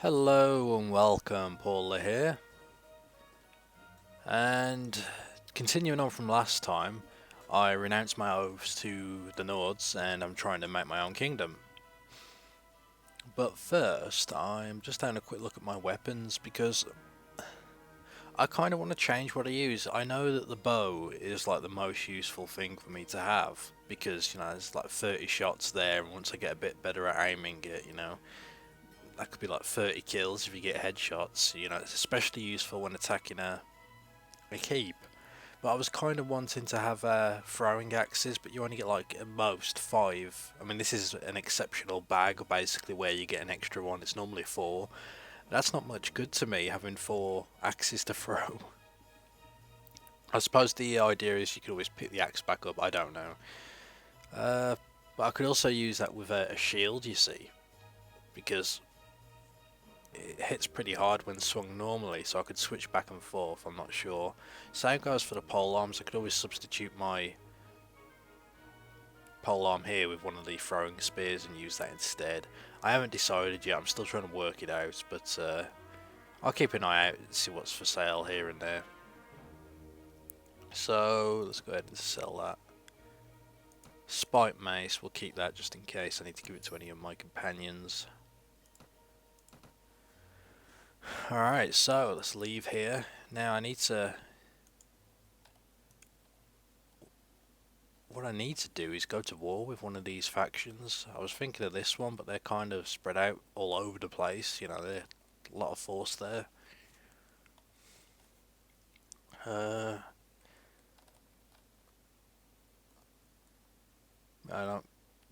Hello and welcome, Pauleh here. And continuing on from last time, I renounced my oaths to the Nords and I'm trying to make my own kingdom. But first, I'm just having a quick look at my weapons because I kind of want to change what I use. I know that the bow is like the most useful thing for me to have because, there's like 30 shots there, and once I get a bit better at aiming it, that could be like 30 kills if you get headshots. It's especially useful when attacking a keep. But I was kind of wanting to have throwing axes, but you only get like at most 5. I mean, this is an exceptional bag, basically, where you get an extra one. It's normally 4. That's not much good to me, having 4 axes to throw. I suppose the idea is you could always pick the axe back up. I don't know. But I could also use that with a shield, you see, because it hits pretty hard when swung normally, so I could switch back and forth. I'm not sure. Same goes for the pole arms. I could always substitute my pole arm here with one of the throwing spears and use that instead. I haven't decided yet. I'm still trying to work it out, but I'll keep an eye out and see what's for sale here and there. So let's go ahead and sell that. Spike mace, we'll keep that just in case I need to give it to any of my companions. Alright, so let's leave here. Now I need to... What I need to do is go to war with one of these factions. I was thinking of this one, but they're kind of spread out all over the place. There's a lot of force there.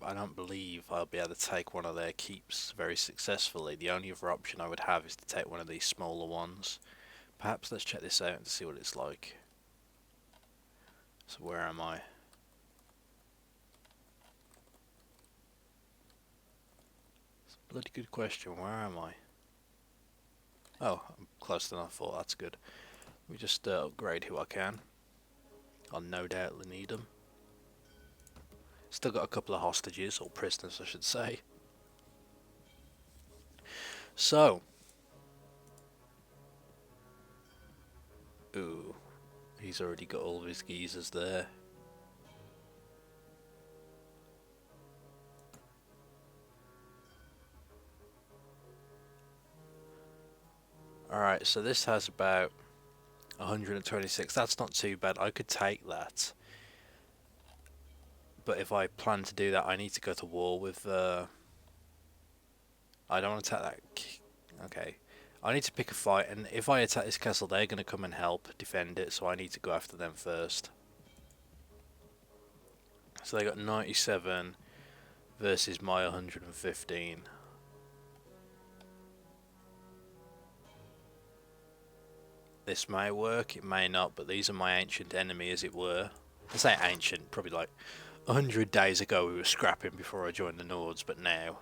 I don't believe I'll be able to take one of their keeps very successfully. The only other option I would have is to take one of these smaller ones. Perhaps let's check this out and see what it's like. So where am I? It's a bloody good question. Where am I? Oh, I'm closer than I thought. That's good. We just upgrade who I can. I'll no doubt need them. Still got a couple of hostages, or prisoners I should say. So. Ooh. He's already got all of his geezers there. Alright, so this has about 126. That's not too bad. I could take that. But if I plan to do that, I need to go to war with... I don't want to attack that... Okay. I need to pick a fight, and if I attack this castle, they're going to come and help defend it, so I need to go after them first. So they got 97 versus my 115. This may work, it may not, but these are my ancient enemy, as it were. I say ancient, probably like 100 days ago we were scrapping before I joined the Nords, but now.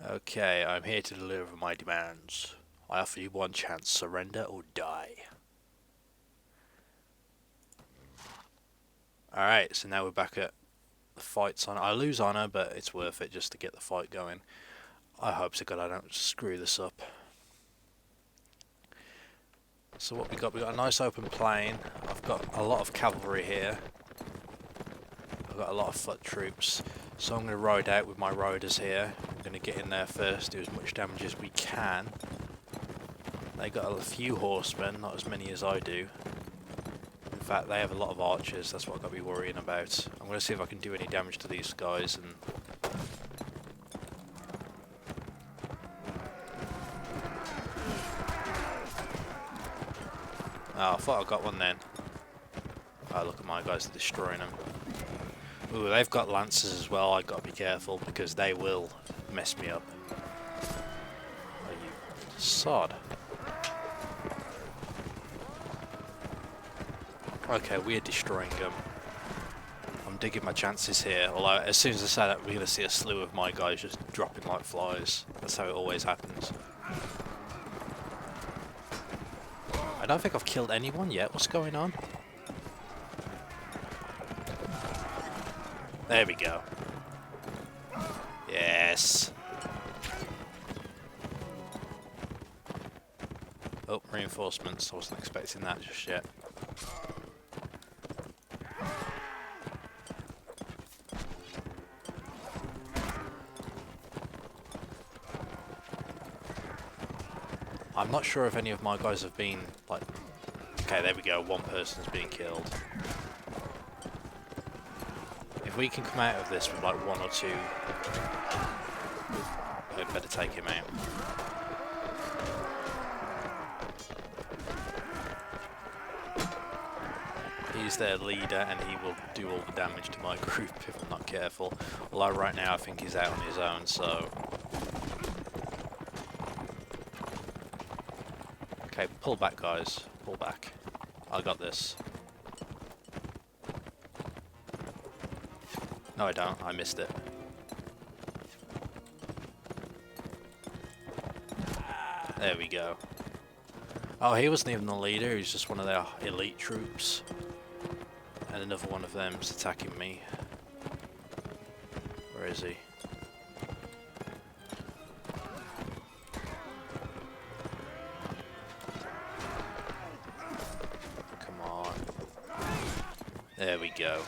Okay, I'm here to deliver my demands. I offer you one chance, surrender or die. Alright, so now we're back at the fight's on. I lose honor, but it's worth it just to get the fight going. I hope to God I don't screw this up. So what we got a nice open plain. I've got a lot of cavalry here. I've got a lot of foot troops. So I'm going to ride out with my riders here. I'm going to get in there first, do as much damage as we can. They got a few horsemen, not as many as I do. In fact, they have a lot of archers, that's what I've got to be worrying about. I'm going to see if I can do any damage to these guys and... Oh, I thought I got one then. Oh, look at my guys destroying them. Ooh, they've got lancers as well. I've got to be careful because they will mess me up. Oh, you sod. Okay, we're destroying them. I'm digging my chances here. Although, as soon as I say that, we're going to see a slew of my guys just dropping like flies. That's how it always happens. I don't think I've killed anyone yet. What's going on? There we go. Yes. Oh, reinforcements. I wasn't expecting that just yet. I'm not sure if any of my guys have been, like... Okay, there we go. One person's being killed. If we can come out of this with like one or two... I'd better take him out. He's their leader and he will do all the damage to my group if I'm not careful. Although right now I think he's out on his own, so... Okay, pull back guys, pull back. I got this. No I don't, I missed it. There we go. Oh, he wasn't even the leader, he was just one of their elite troops. And another one of them's attacking me. Where is he? Come on. There we go.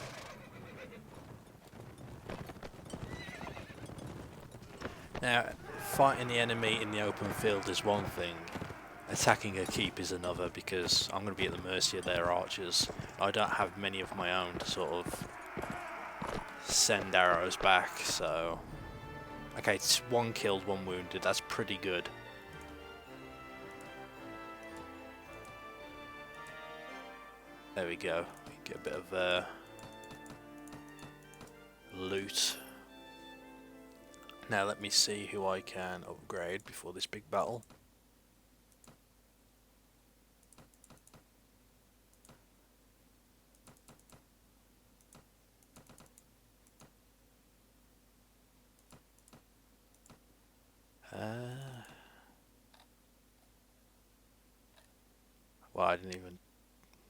Now, fighting the enemy in the open field is one thing. Attacking a keep is another, because I'm going to be at the mercy of their archers. I don't have many of my own to sort of send arrows back, so... Okay, it's one killed, one wounded, that's pretty good. There we go, get a bit of loot. Now let me see who I can upgrade before this big battle. Well, I didn't even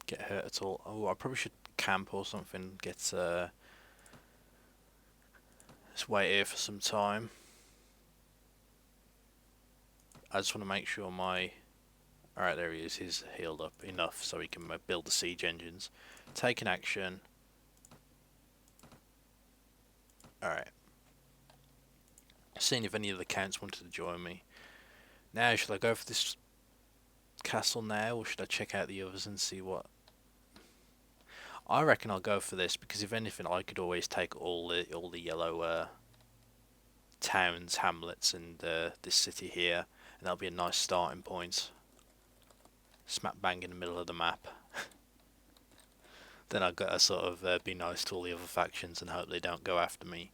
get hurt at all. Oh, I probably should camp or something. Get let's wait here for some time. I just want to make sure my... Alright, there he is. He's healed up enough so he can build the siege engines. Take an action. Alright. Seeing if any of the counts wanted to join me. Now, should I go for this castle now, or should I check out the others and see what... I reckon I'll go for this, because if anything I could always take all the yellow towns, hamlets and this city here, and that'll be a nice starting point. Smack bang in the middle of the map. Then I've got to sort of be nice to all the other factions and hope they don't go after me.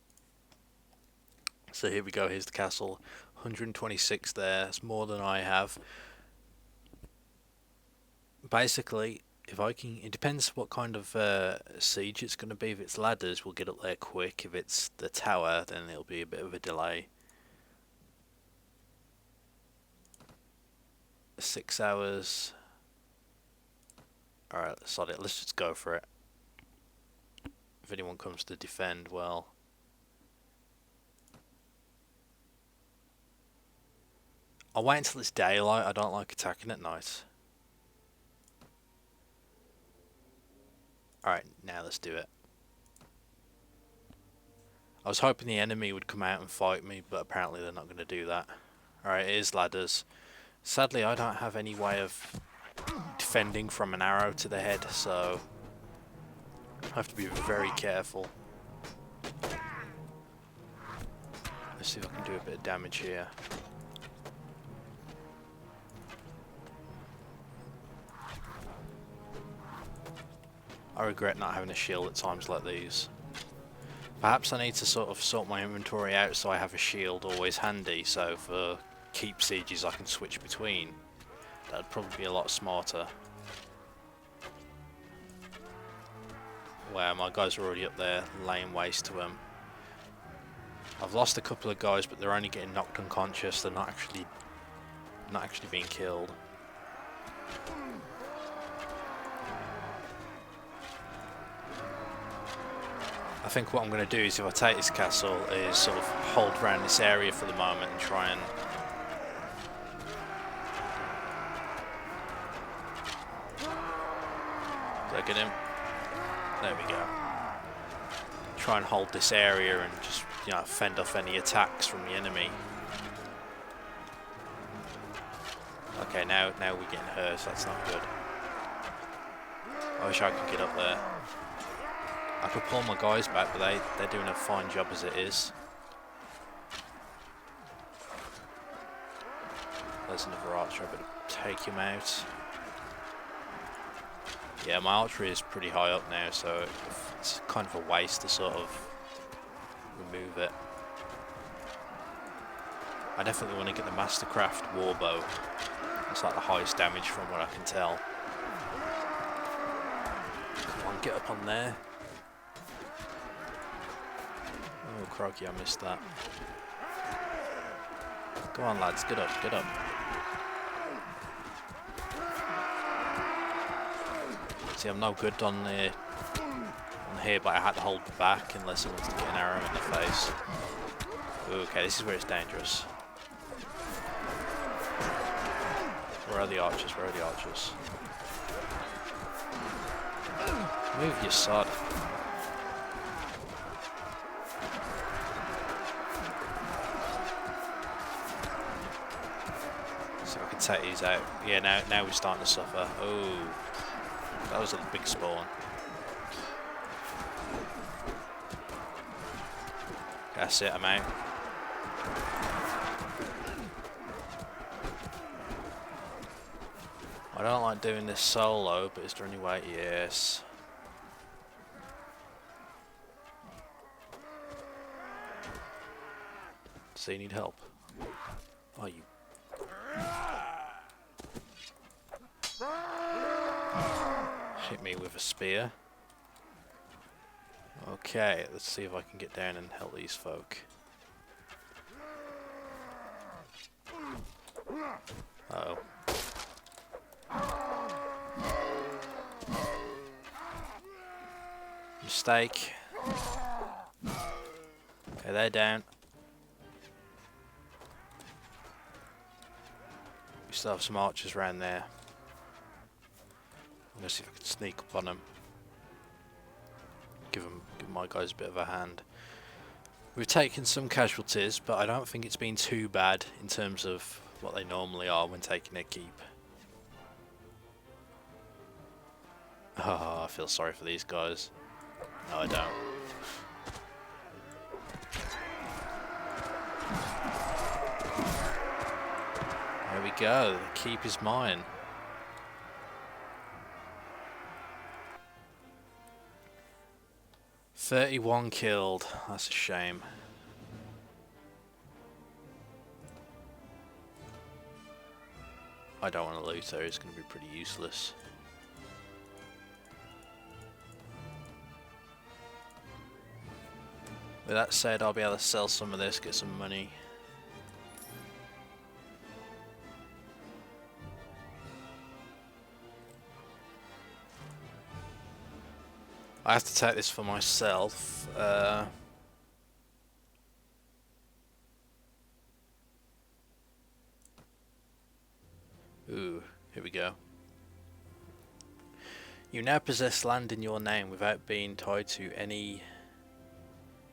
So here we go, here's the castle. 126 there, that's more than I have. Basically, if I can... It depends what kind of siege it's going to be. If it's ladders, we'll get up there quick. If it's the tower, then it'll be a bit of a delay. 6 hours. Alright, sod it, let's just go for it. If anyone comes to defend, well... I'll wait until it's daylight, I don't like attacking at night. Alright, now let's do it. I was hoping the enemy would come out and fight me, but apparently they're not going to do that. Alright, here's ladders. Sadly, I don't have any way of defending from an arrow to the head, so I have to be very careful. Let's see if I can do a bit of damage here. I regret not having a shield at times like these. Perhaps I need to sort of sort my inventory out so I have a shield always handy, so for keep sieges I can switch between. That'd probably be a lot smarter. Wow, my guys are already up there laying waste to them. I've lost a couple of guys, but they're only getting knocked unconscious. They're not actually being killed. I think what I'm going to do is, if I take this castle, is sort of hold around this area for the moment and try and... Did I get him? There we go. Try and hold this area and just, you know, fend off any attacks from the enemy. Okay, now we're getting hurt, so that's not good. I wish I could get up there. I could pull my guys back, but they're doing a fine job as it is. There's another archer, I better take him out. Yeah, my archery is pretty high up now, so it's kind of a waste to sort of remove it. I definitely want to get the Mastercraft Warbow. It's like the highest damage from what I can tell. Come on, get up on there. Oh, crikey, I missed that. Go on, lads, get up, get up. See, I'm no good on here, but I had to hold back unless I wanted to get an arrow in the face. Okay, this is where it's dangerous. Where are the archers? Where are the archers? Move your sod. So I can take these out. Yeah, now we're starting to suffer. Oh. That was a big spawn. That's it, I'm out. I don't like doing this solo, but is there any way? Yes. So you need help? Oh, you... Hit me with a spear. Okay, let's see if I can get down and help these folk. Uh-oh. Mistake. Okay, they're down. We still have some archers around there. I'm gonna see if I can sneak up on them. Give my guys a bit of a hand. We've taken some casualties, but I don't think it's been too bad in terms of what they normally are when taking a keep. Oh, I feel sorry for these guys. No, I don't. There we go. The keep is mine. "31 killed. That's a shame. I don't want to loot her. It's going to be pretty useless. With that said, I'll be able to sell some of this, get some money. I have to take this for myself. Ooh, here we go. You now possess land in your name without being tied to any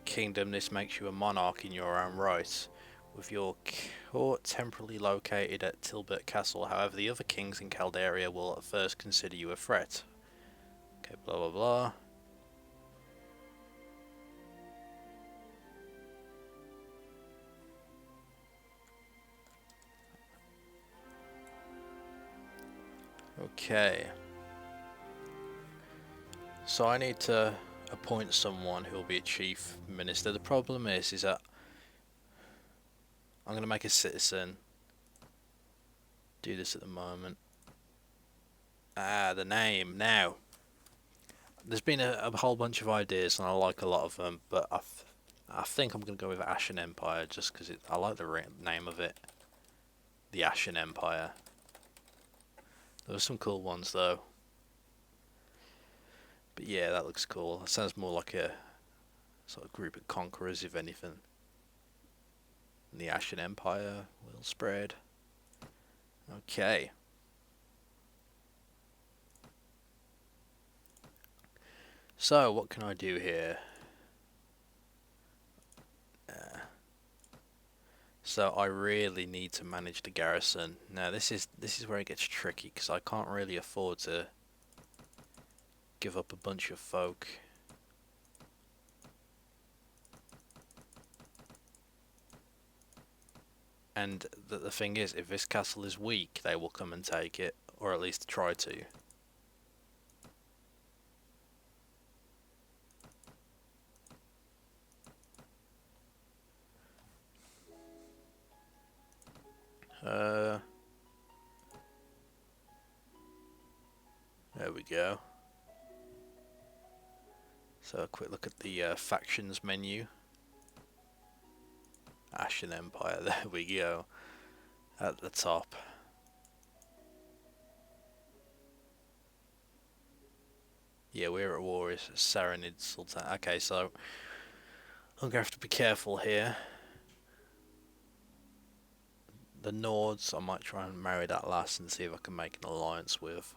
kingdom. This makes you a monarch in your own right, with your court temporarily located at Tilbert Castle. However, the other kings in Caldaria will at first consider you a threat. Okay, blah blah blah. Okay. So I need to appoint someone who will be a chief minister. The problem is that I'm going to make a citizen do this at the moment. Ah, the name. Now, there's been a whole bunch of ideas and I like a lot of them, but I think I'm going to go with Ashen Empire just because I like the name of it. The Ashen Empire. There were some cool ones though. But yeah, that looks cool. It sounds more like a sort of group of conquerors, if anything. And the Ashen Empire will spread. Okay. So, what can I do here? So I really need to manage the garrison. Now this is where it gets tricky, because I can't really afford to give up a bunch of folk. And the thing is, if this castle is weak, they will come and take it, or at least try to. There we go. So a quick look at the factions menu. Ashen Empire, there we go. At the top. Yeah, we're at war with Saranid Sultan. Okay, so I'm gonna have to be careful here. The Nords, I might try and marry that last and see if I can make an alliance with.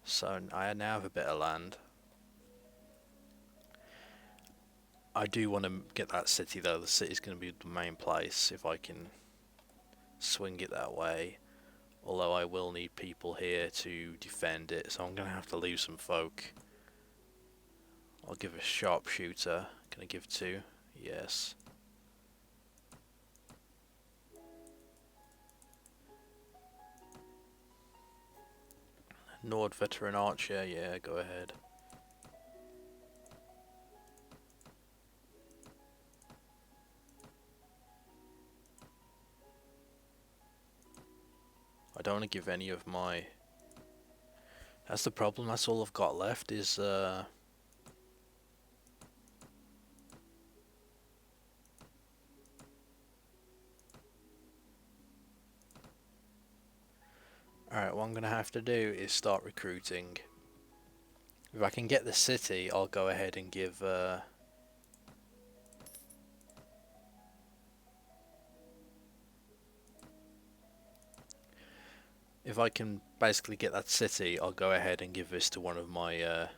So I now have a bit of land. I do want to get that city though. The city's going to be the main place if I can swing it that way. Although I will need people here to defend it, so I'm going to have to leave some folk. I'll give a sharpshooter. Can I give 2? Yes. Nord veteran archer, yeah, go ahead. I don't want to give any of my... That's the problem, that's all I've got left is... Alright, what I'm going to have to do is start recruiting. If I can get the city, I'll go ahead and give... If I can basically get that city, I'll go ahead and give this to one of my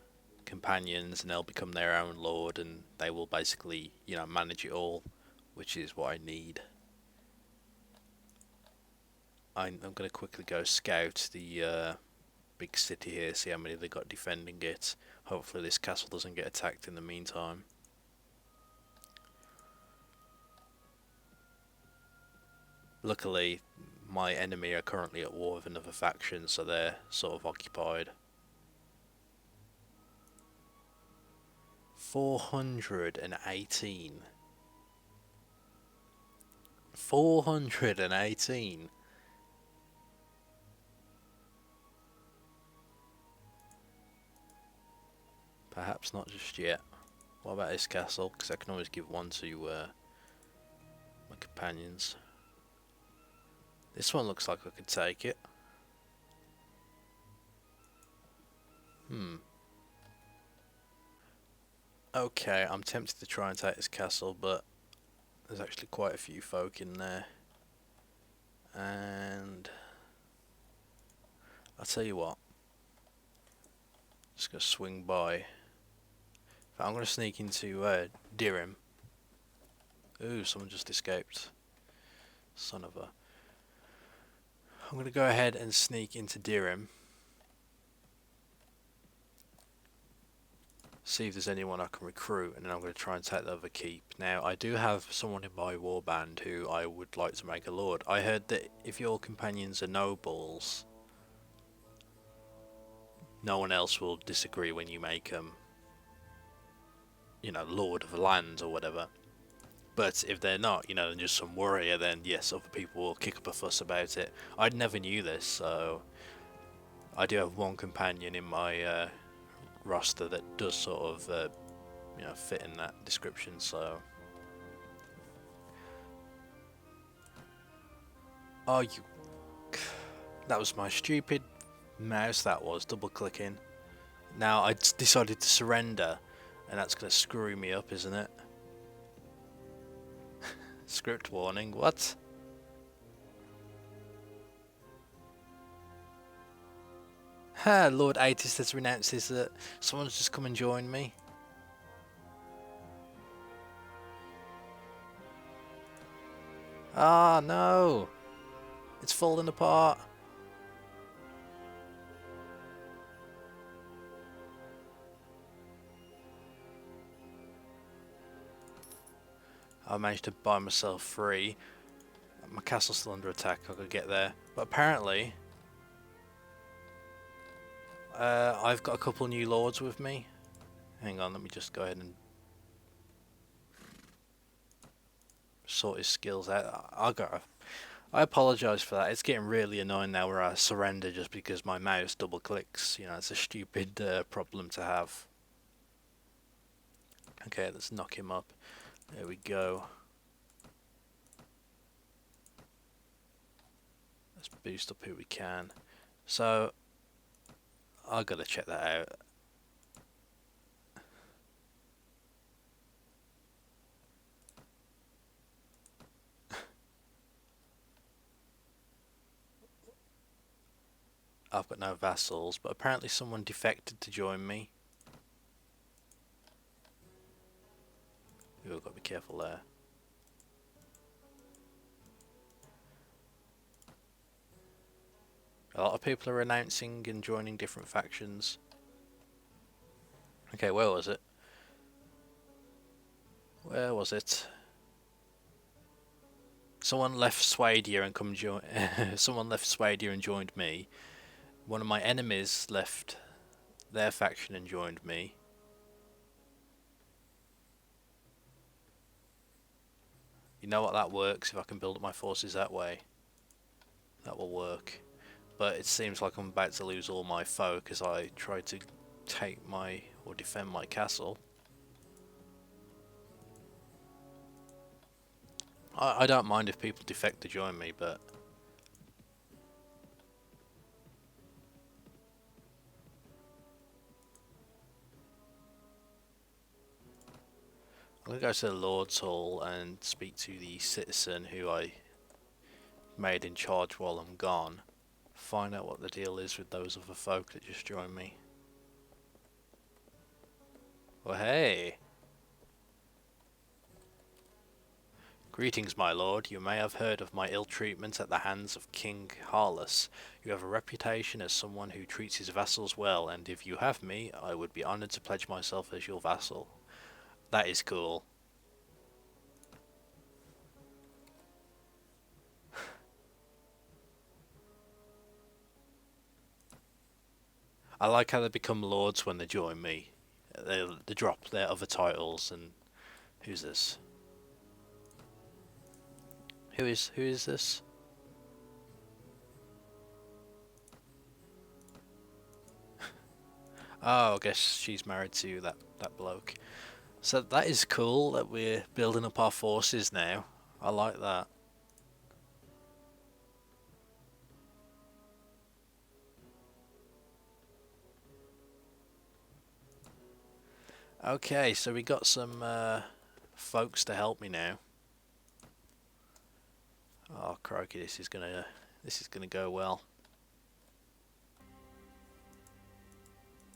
companions, and they'll become their own lord, and they will basically, you know, manage it all, which is what I need. I'm going to quickly go scout the big city here, see how many they got defending it. Hopefully this castle doesn't get attacked in the meantime. Luckily, my enemy are currently at war with another faction, so they're sort of occupied. 418. 418. Perhaps not just yet. What about this castle? Because I can always give one to my companions. This one looks like I could take it. Okay, I'm tempted to try and take this castle, but there's actually quite a few folk in there. And I'll tell you what. Just gonna swing by. I'm gonna sneak into Dirim. Ooh, someone just escaped. Son of a... I'm gonna go ahead and sneak into Dirim. See if there's anyone I can recruit, and then I'm going to try and take the other keep. Now, I do have someone in my warband who I would like to make a lord. I heard that if your companions are nobles, no one else will disagree when you make them, you know, lord of the land or whatever. But if they're not, you know, and just some warrior, then yes, other people will kick up a fuss about it. I never knew this, so I do have one companion in my roster that does sort of you know, fit in that description. So oh, you... that was my stupid mouse, that was double clicking. Now I decided to surrender, And that's going to screw me up, isn't it? Script warning, what? Ha, Lord Atis has renounced that someone's just come and joined me. Ah, no! It's falling apart. I managed to buy myself free. My castle's still under attack, I could get there. But apparently, I've got a couple new lords with me. Hang on, let me just go ahead and sort his skills out. I apologise for that. It's getting really annoying now where I surrender just because my mouse double clicks. You know, it's a stupid problem to have. Okay, let's knock him up. There we go. Let's boost up who we can. So, I gotta check that out. I've got no vassals, but apparently someone defected to join me. We've got to be careful there. A lot of people are renouncing and joining different factions. Okay, where was it? Where was it? Someone left Swadia and come join. Someone left Swadia and joined me. One of my enemies left their faction and joined me. You know what, that works. If I can build up my forces that way, that will work. But it seems like I'm about to lose all my folk as I try to take my or defend my castle. I don't mind if people defect to join me, but I'm going to go to the Lord's Hall and speak to the citizen who I made in charge while I'm gone. Find out what the deal is with those other folk that just joined me. Well, hey! Greetings, my lord. You may have heard of my ill treatment at the hands of King Harless. You have a reputation as someone who treats his vassals well, and if you have me, I would be honoured to pledge myself as your vassal. That is cool. I like how they become lords when they join me. They drop their other titles, and who's this? Who is this? Oh, I guess she's married to that bloke. So that is cool that we're building up our forces now. I like that. Okay, so we got some folks to help me now. Oh crikey, this is gonna go well.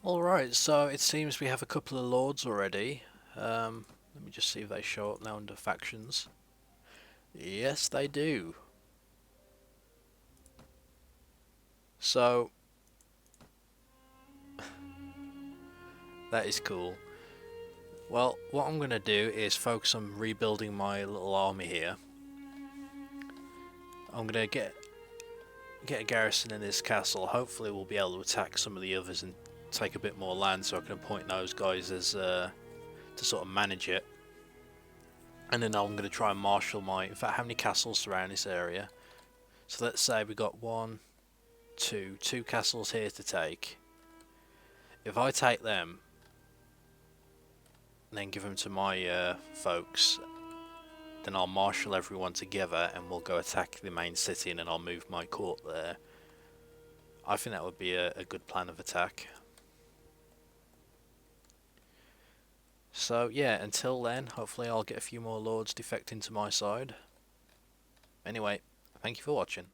Alright, so it seems we have a couple of lords already. Let me just see if they show up now under factions. Yes, they do. So that is cool. Well, what I'm going to do is focus on rebuilding my little army here. I'm going to get a garrison in this castle. Hopefully we'll be able to attack some of the others and take a bit more land, so I can appoint those guys as to sort of manage it. And then I'm going to try and marshal in fact, how many castles surround this area? So let's say we got two castles here to take. If I take them, and then give them to my folks, then I'll marshal everyone together and we'll go attack the main city, and then I'll move my court there. I think that would be a good plan of attack. So yeah, until then, hopefully I'll get a few more lords defecting to my side. Anyway, thank you for watching.